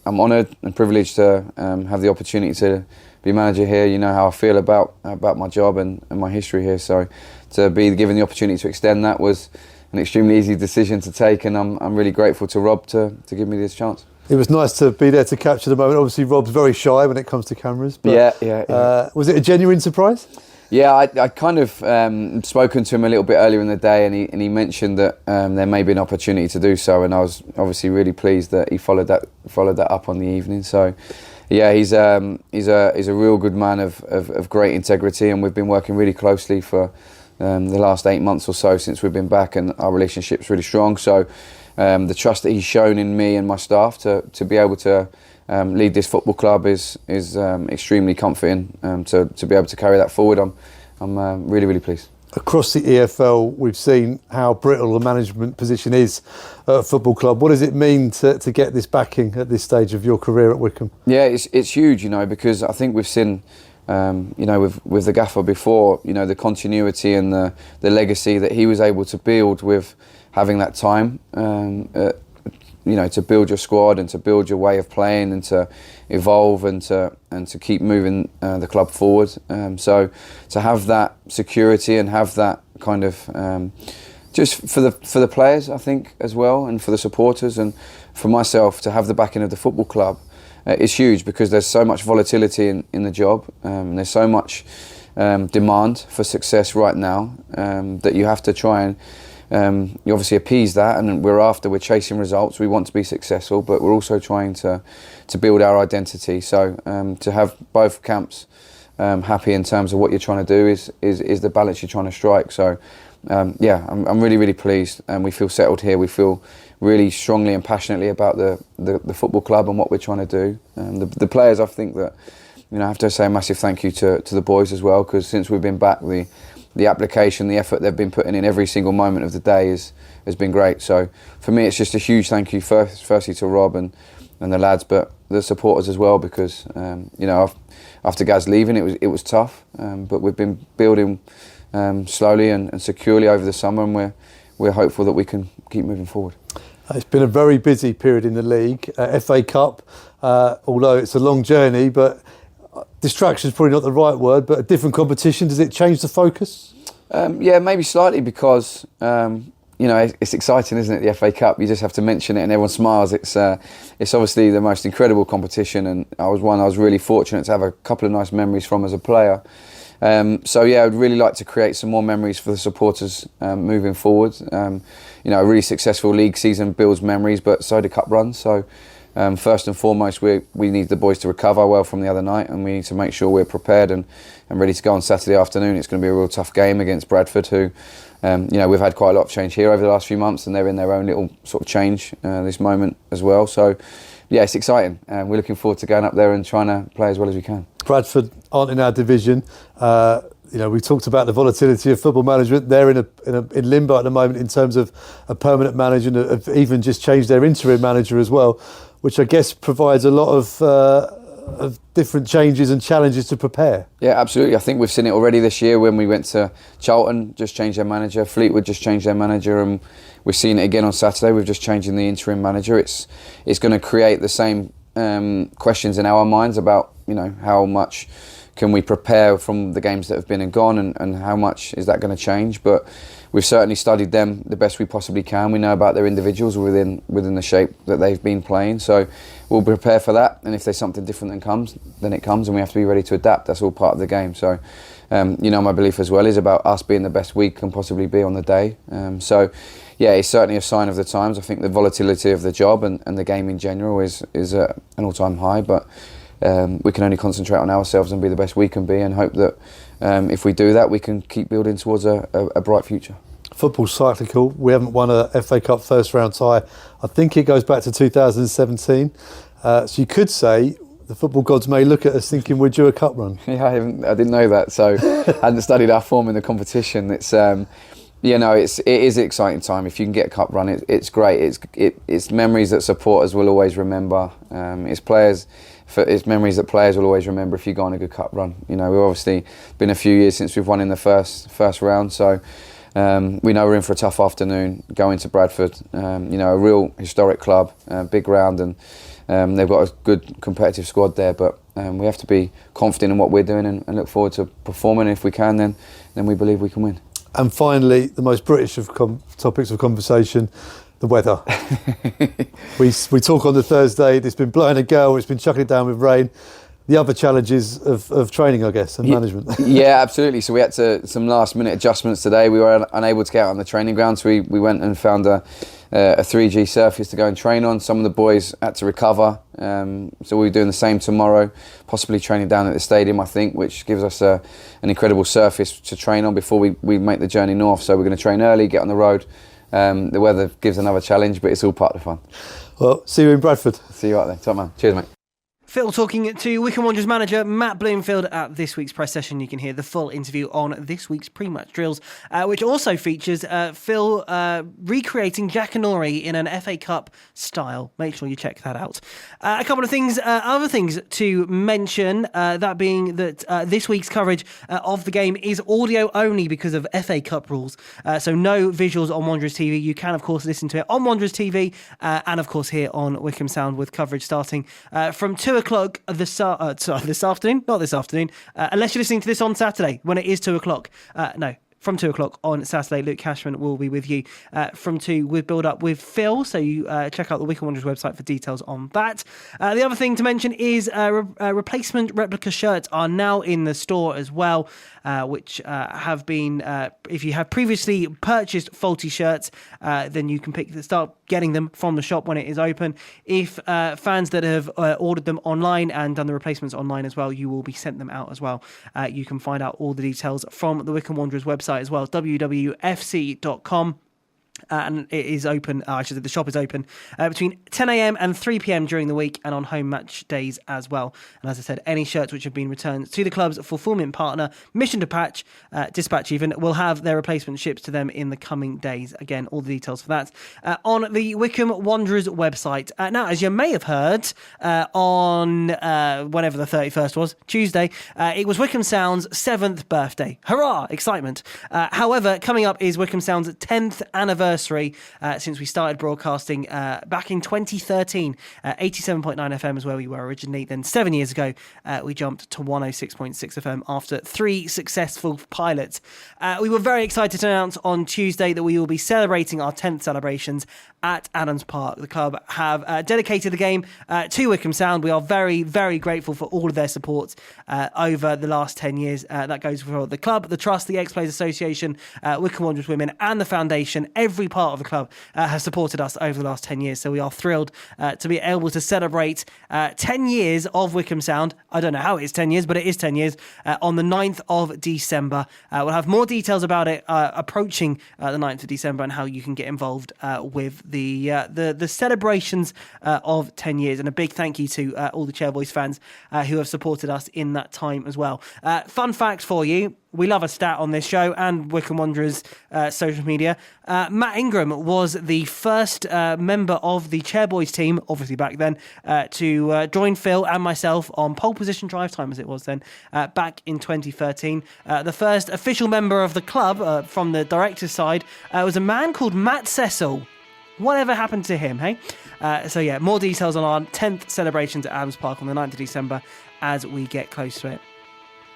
Speaker 1: honoured and privileged to have the opportunity to be manager here. You know how I feel about my job and my history here. So to be given the opportunity to extend that was an extremely easy decision to take, and I'm really grateful to Rob to give me this chance.
Speaker 4: It was nice to be there to capture the moment. Obviously, Rob's very shy when it comes to cameras. But,
Speaker 1: yeah.
Speaker 4: Was it a genuine surprise?
Speaker 1: Yeah, I kind of spoken to him a little bit earlier in the day, and he mentioned that there may be an opportunity to do so, and I was obviously really pleased that he followed that up on the evening. So, yeah, he's a real good man of great integrity, and we've been working really closely for the last 8 months or so since we've been back, and our relationship's really strong. So the trust that he's shown in me and my staff to be able to lead this football club is extremely comforting. To be able to carry that forward, I'm really, really pleased.
Speaker 4: Across the EFL, we've seen how brittle the management position is at a football club. What does it mean to get this backing at this stage of your career at Wycombe? Yeah,
Speaker 1: it's huge, because I think we've seen with the gaffer before, the continuity and the legacy that he was able to build with having that time, to build your squad and to build your way of playing and to evolve and to keep moving the club forward. So to have that security and have that kind of just for the players, I think, as well, and for the supporters and for myself to have the backing of the football club. It's huge because there's so much volatility in the job. There's so much demand for success right now that you have to try and you obviously appease that, and we're chasing results. We want to be successful, but we're also trying to build our identity. So to have both camps happy in terms of what you're trying to do is the balance you're trying to strike. So I'm really, really pleased, and we feel settled here. We feel really strongly and passionately about the football club and what we're trying to do. The players, I think that, I have to say a massive thank you to the boys as well, because since we've been back, the application, the effort they've been putting in every single moment of the day has been great. So for me, it's just a huge thank you firstly to Rob and the lads, but the supporters as well, because after Gaz leaving, it was tough, but we've been building slowly and securely over the summer, and we're hopeful that we can keep moving forward.
Speaker 4: It's been a very busy period in the league. FA Cup, although it's a long journey, but distraction is probably not the right word, but a different competition. Does it change the focus?
Speaker 1: Maybe slightly, because it's exciting, isn't it? The FA Cup. You just have to mention it, and everyone smiles. It's obviously the most incredible competition, and I was really fortunate to have a couple of nice memories from as a player. I'd really like to create some more memories for the supporters moving forward. A really successful league season builds memories, but so do cup runs. So first and foremost, we need the boys to recover well from the other night, and we need to make sure we're prepared and ready to go on Saturday afternoon. It's going to be a real tough game against Bradford, who we've had quite a lot of change here over the last few months, and they're in their own little sort of change this moment as well. So it's exciting. We're looking forward to going up there and trying to play as well as we can.
Speaker 4: Bradford aren't in our division. We talked about the volatility of football management. They're in limbo at the moment in terms of a permanent manager, and have even just changed their interim manager as well, which I guess provides a lot of different changes and challenges to prepare.
Speaker 1: Yeah, absolutely. I think we've seen it already this year when we went to Charlton, just changed their manager. Fleetwood just changed their manager, and we've seen it again on Saturday. We've just changed the interim manager. It's going to create the same questions in our minds about how much can we prepare from the games that have been and gone, and how much is that going to change. But we've certainly studied them the best we possibly can. We know about their individuals within the shape that they've been playing, so we'll prepare for that, and if there's something different that comes, then it comes, and we have to be ready to adapt. That's all part of the game. So my belief as well is about us being the best we can possibly be on the day. It's certainly a sign of the times. I think the volatility of the job and the game in general is at an all-time high, but we can only concentrate on ourselves and be the best we can be, and hope that if we do that, we can keep building towards a bright future.
Speaker 4: Football's cyclical. We haven't won a FA Cup first round tie. I think it goes back to 2017. So you could say the football gods may look at us thinking we're due a cup run.
Speaker 1: Yeah, I didn't know that, so I hadn't studied our form in the competition. It's it is an exciting time. If you can get a cup run, it's great. It's memories that supporters will always remember. It's memories that players will always remember if you go on a good cup run. We've obviously been a few years since we've won in the first round, so we know we're in for a tough afternoon going to Bradford. A real historic club, big ground, and they've got a good competitive squad there. But we have to be confident in what we're doing and look forward to performing. If we can, then we believe we can win.
Speaker 4: And finally, the most British of topics of conversation, the weather. we talk on the Thursday, it's been blowing a gale, it's been chucking it down with rain. The other challenges of training, I guess, and management.
Speaker 1: Yeah, absolutely. So we had some last minute adjustments today. We were unable to get out on the training ground, so we went and found a 3G surface to go and train on. Some of the boys had to recover, so we're doing the same tomorrow, possibly training down at the stadium, I think, which gives us an incredible surface to train on before we make the journey north. So we're going to train early, get on the road. The weather gives another challenge, but it's all part of the fun.
Speaker 4: Well, see you in Bradford.
Speaker 1: See you out there. Top man. Cheers, mate.
Speaker 3: Phil talking to Wycombe Wanderers manager Matt Bloomfield at this week's press session. You can hear the full interview on this week's pre-match drills, which also features Phil recreating Jackanory in an FA Cup style. Make sure you check that out. A couple of things, other things to mention, that being that this week's coverage of the game is audio only because of FA Cup rules. So no visuals on Wanderers TV. You can, of course, listen to it on Wanderers TV and, of course, here on Wycombe Sound with coverage starting from 2 o'clock this afternoon, not this afternoon, unless you're listening to this on Saturday when it is 2 o'clock. No, from 2 o'clock on Saturday. Luke Cashman will be with you from 2 with Build Up with Phil. So you check out the Wycombe Wanderers website for details on that. The other thing to mention is replacement replica shirts are now in the store as well, which have been, if you have previously purchased faulty shirts, then you can start getting them from the shop when it is open. If fans that have ordered them online and done the replacements online as well, you will be sent them out as well. You can find out all the details from the Wycombe Wanderers website as well, www.fc.com. And it is open, the shop is open between 10 a.m. and 3 p.m. during the week and on home match days as well. And as I said, any shirts which have been returned to the club's fulfilment partner, Mission Dispatch even, will have their replacement shipped to them in the coming days. Again, all the details for that on the Wycombe Wanderers website. Now, as you may have heard, on whenever the 31st was, Tuesday, it was Wycombe Sound's 7th birthday. Hurrah! Excitement. However, coming up is Wycombe Sound's 10th anniversary since we started broadcasting back in 2013. 87.9 FM is where we were originally. Then 7 years ago, we jumped to 106.6 FM after 3 successful pilots. We were very excited to announce on Tuesday that we will be celebrating our 10th celebrations at Adams Park. The club have dedicated the game to Wycombe Sound. We are very, very grateful for all of their support over the last 10 years. That goes for the club, the trust, the Ex-Players Association, Wycombe Wanderers Women and the foundation. Every part of the club has supported us over the last 10 years. So we are thrilled to be able to celebrate 10 years of Wycombe Sound. I don't know how it is 10 years, but it is 10 years on the 9th of December. We'll have more details about it approaching the 9th of December and how you can get involved with the celebrations of 10 years. And a big thank you to all the Chairboys fans who have supported us in that time as well. Fun fact for you. We love a stat on this show and Wycombe Wanderers social media. Matt Ingram was the first member of the Chairboys team, obviously back then, to join Phil and myself on pole position drive time, as it was then, back in 2013. The first official member of the club from the director's side was a man called Matt Cecil. Whatever happened to him, hey? So yeah, more details on our 10th celebrations at Adams Park on the 9th of December as we get close to it.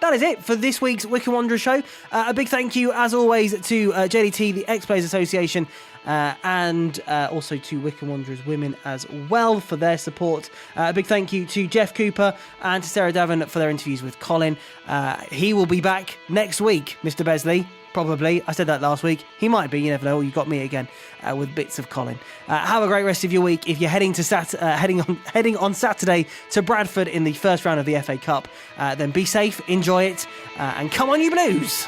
Speaker 3: That is it for this week's Wycombe Wanderers show. A big thank you, as always, to JDT, the Ex-Players Association, and also to Wycombe Wanderers Women as well for their support. A big thank you to Geoff Cooper and to Sarah Davern for their interviews with Colin. He will be back next week, Mr. Besley. Probably. I said that last week. He might be. You never know. You got me again with bits of Colin. Have a great rest of your week. If you're heading on Saturday to Bradford in the first round of the FA Cup, then be safe, enjoy it, and come on, you Blues!